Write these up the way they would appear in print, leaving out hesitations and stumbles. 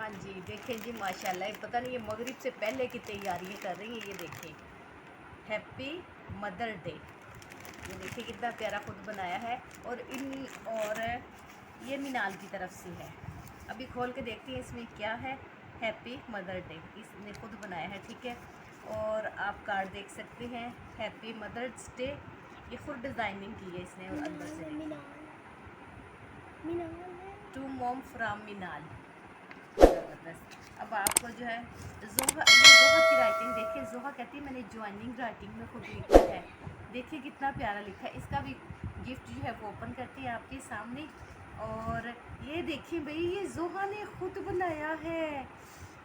हाँ जी, देखें जी माशाल्लाह, पता नहीं ये मगरिब से पहले की तैयारियां कर रही हैं। ये देखें, हैप्पी मदर डे। ये देखिए कितना प्यारा खुद बनाया है। और ये मिनाल की तरफ से है। अभी खोल के देखते हैं इसमें क्या है। हैप्पी मदर डे इसने खुद बनाया है, ठीक है। और आप कार्ड देख सकते हैं, हैप्पी मदर्स डे। ये खुद डिज़ाइनिंग की है इसने। और अंदर से टू मॉम फ्राम मिनाल। ज़बरदस्त। अब आपको जो है जोहा, ये जोहा की राइटिंग देखिए। जोहा कहती है मैंने ज्वाइनिंग राइटिंग में खुद लिखा है। देखिए कितना प्यारा लिखा है। इसका भी गिफ्ट जो है वो ओपन करते हैं आपके सामने। और ये देखिए भाई, ये जोहा ने खुद बनाया है।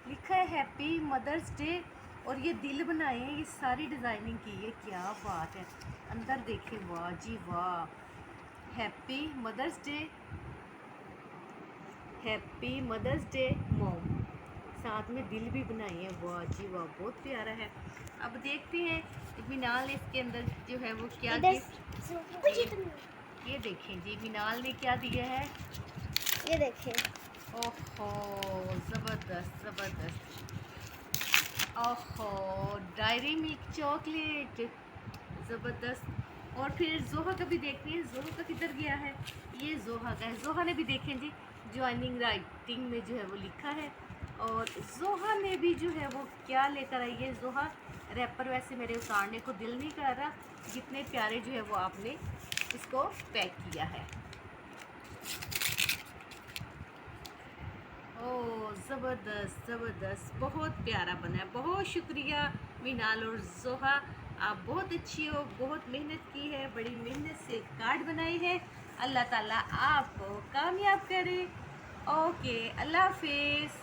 लिखा है हैप्पी मदर्स डे। और ये दिल बनाए हैं, ये सारी डिज़ाइनिंग की है। क्या बात है। अंदर देखिए, वाह जी वाह। Happy mother's day, happy mother's day mom. साथ में दिल भी बनाए हैं। वाह जी वाह, बहुत प्यारा है। अब देखते हैं मिनाल ने इसके अंदर जो है वो क्या गिफ्ट। ये देखें जी, मिनाल ने क्या दिया है। ये देखें, ओहो, ज़बरदस्त ज़बरदस्त। ओहो, डायरी मिल्क चॉकलेट, ज़बरदस्त। और फिर जोहा का भी देखते हैं, जोहा का किधर गया है। ये जोहा का है। जोहा ने भी देखें जी ज्वाइनिंग राइटिंग में जो है वो लिखा है। और जोहा ने भी जो है वो क्या लेकर आई है। जोहा रैपर वैसे मेरे उतारने को दिल नहीं कर रहा, जितने प्यारे जो है वो आपने इसको पैक किया है। ओह, ज़बरदस्त ज़बरदस्त, बहुत प्यारा बना है। बहुत शुक्रिया मिनाल और जोहा, आप बहुत अच्छी हो। बहुत मेहनत की है, बड़ी मेहनत से कार्ड बनाए हैं। अल्लाह ताला आपको कामयाब करे। ओके, अल्लाह हाफिज़।